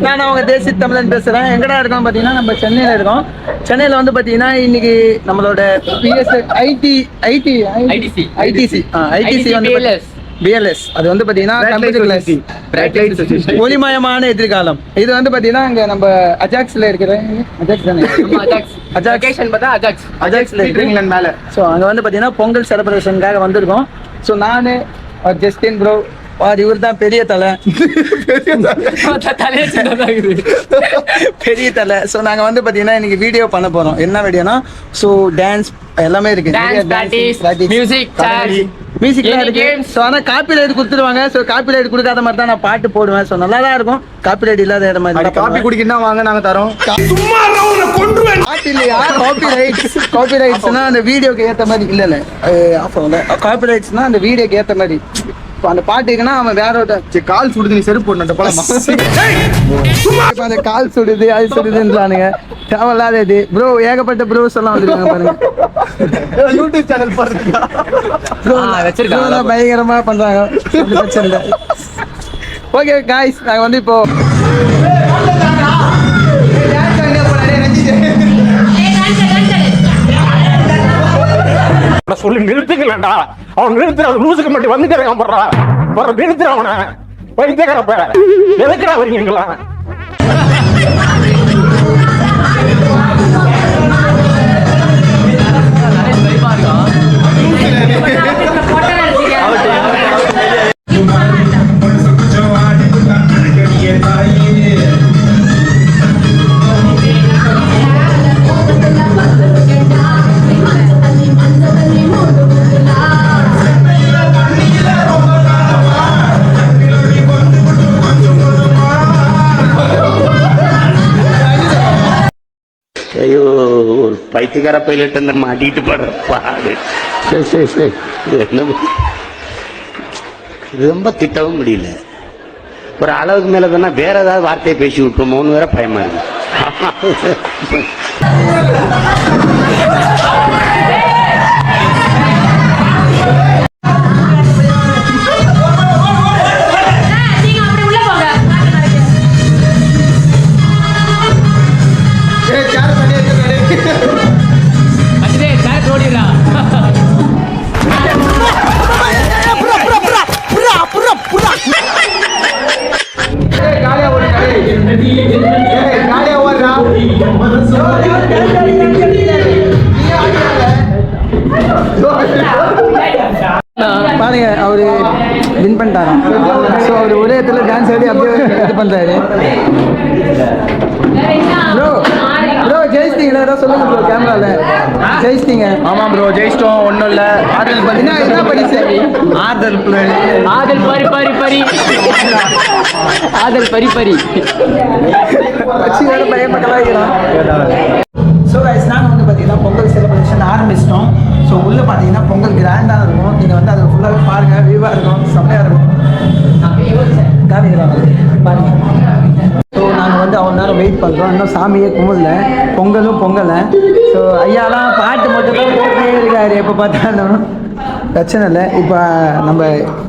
நான் அவங்க தேசிய தமிழன் பேசுகிறேன். எங்கடா இருக்கோம் பார்த்தீங்கன்னா நம்ம சென்னையில் இருக்கோம். சென்னையில் வந்து பார்த்தீங்கன்னா இன்னைக்கு நம்மளோட ஐடிசி வந்து பிஎல்எஸ் அது வந்து பார்த்தீங்கன்னா ஒளிமயமான எதிர்காலம். இது வந்து பார்த்தீங்கன்னா இங்கே நம்ம அஜாக்ஸில் இருக்கிற அஜாக்ஸில் இருக்கிறீங்க மேலே. ஸோ அங்கே வந்து பார்த்தீங்கன்னா பொங்கல் செலிப்ரேஷனுக்காக வந்திருக்கோம். ஸோ நான் ஜஸ்டின் ப்ரோ இவர் தான் பெரிய தலை பெரிய தலை. ஸோ நாங்கள் வந்து பார்த்தீங்கன்னா இன்னைக்கு வீடியோ பண்ண போகிறோம். என்ன வீடியோனா ஸோ டான்ஸ் எல்லாமே இருக்கு, மியூசிக்லாம் இருக்கு. ஸோ ஆனால் காப்பி ரைட் கொடுத்துருவாங்க. ஸோ காப்பி ரைட் கொடுக்காத மாதிரி தான் நான் பாட்டு போடுவேன். ஸோ நல்லா தான் இருக்கும். காப்பி ரைட் இல்லாத இடம் மாதிரி காப்பி குடிக்கணும்னா வாங்க நாங்கள் தரோம். இல்லையா காப்பி ரைட்ஸ்னா அந்த வீடியோக்கு ஏற்ற மாதிரி இல்லை ஆஃப் ஆகல. காப்பி ரைட்ஸ்னா அந்த வீடியோக்கு ஏற்ற மாதிரி. அந்த பாட்டுக்குன்னா அவன் வேற கால் சுடுது, நீ செருப்பு போடணும் அந்த கால் சுடுது அது சுடுதுன்றானுங்க. தேவையில்லாத இது ப்ரோ. ஏகப்பட்ட ப்ரோஸ் எல்லாம் வந்துருக்காங்க பாருங்க. யூடியூப் சேனல் பாருங்க, பயங்கரமா பண்றாங்க. பிரச்சனை இல்லை. ஓகே காய்ஸ், நாங்கள் வந்து இப்போ சொல்லி நிறுத்துக்கலடா. அவன் நிறுத்துற லூசுக்கு மட்டும் வந்துக்கிறேன் போடுறா. நிறுத்துற அவனை பைத்தியக்கார பேர எதுக்குடா வரீங்களா? ஐயோ, ஒரு பைத்தியக்கார பைலட் அந்த மாட்டிட்டு படுற பாடு. சரி என்ன ரொம்ப திட்டவும் முடியல. ஒரு அளவுக்கு மேல தானே வேற ஏதாவது வார்த்தையை பேசி விட்டுருமோன்னு வேற பயமா இருக்கு. பாருங்க, அவரு வின் பண்ணிட்டாராம். ஸோ அவர் ஒரே இடத்துல டான்ஸ் ஆடி அப்படியே இது பண்றாரு. ப்ரோ ப்ரோ ஜெயிச்சிட்டீங்களா? ஏதாவது சொல்லுங்க ப்ரோ. கேமரால ஜெயிச்சிட்டீங்க. ஆமா ப்ரோ ஜெயிச்சிட்டோம். ஒன்றும் இல்லை. ஆறுதல் பார்த்தீங்கன்னா என்ன படிச்சு ஆறுதல் ஆறுதல் பரி பரி பரி ஆறுதல் பரி பரி வச்சு வேறு பயப்பட்டலாம் இருக்கிறோம். ஸோ கைஸ், நாங்கள் வந்து பார்த்தீங்கன்னா பொங்கல் செலிப்ரேஷன் ஆரம்பிச்சிட்டோம். ஸோ உள்ளே பார்த்தீங்கன்னா பொங்கல் கிராண்டாக இருக்கும். நீங்கள் வந்து அதை ஃபுல்லாகவே பாருங்கள். வியூவாக இருக்கும், செம்மையாக இருக்கும். காமிக்கிறாங்க பாருங்கள். ஸோ நாங்கள் வந்து அவ்வளோ நேரம் வெயிட் பண்ணுறோம். இன்னும் சாமியே கும்பிடல, பொங்கலும் பொங்கலை. ஸோ ஐயாலாம் பாட்டு மட்டும் தான் போட்டே இருக்காரு எப்போ பார்த்தாலும். பிரச்சனை இல்லை. இப்போ நம்ம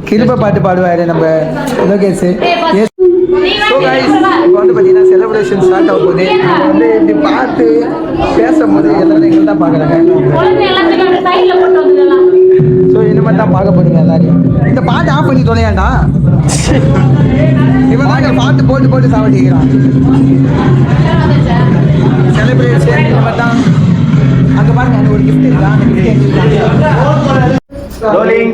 கிருப பாட்டு பாடுவார் நம்ம லோகேஷ். ஸோ கைஸ், இப்போ வந்து பார்த்தீங்கன்னா செலிப்ரேஷன் ஸ்டார்ட் ஆக போகுது. வந்து இப்படி பார்த்து பேசும்போது எல்லாரும் எங்களை தான் பார்க்குறாங்க. ஸோ இனிமேல் தான் பார்க்க போறீங்க எல்லாரையும். இந்த பாட்டு ஆஃப் பண்ணி தொலையாண்டா. இவன் தான் பாட்டு போட்டு போட்டு சாவடிக்கிறான். செலிப்ரேஷன் இனிமேல் தான். அங்கே பாருங்க, அங்கே ஒரு கிஃப்ட் இருக்கா? அந்த கிஃப்ட் ரோலிங்.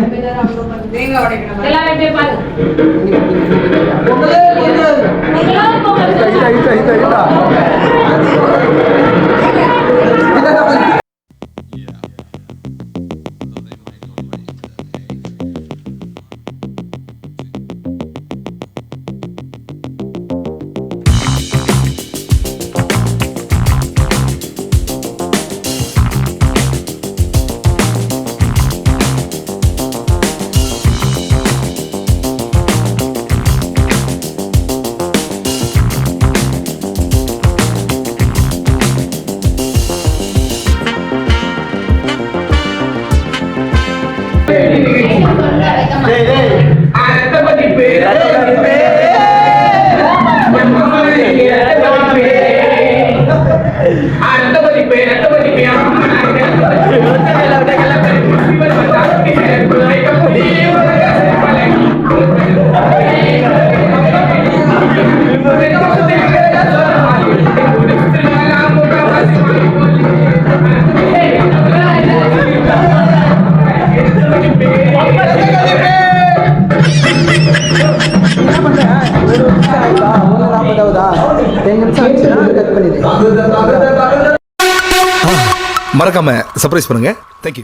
என்ன பண்ற? ஒரு நிமிஷம் ஆயிட்டா? 1:40 ஆகுதா? 10 நிமிஷம் ஆச்சுன்னா கட் பண்ணிடு. மறக்காம சர்ப்ரைஸ் பண்ணுங்க. தேங்க்யூ.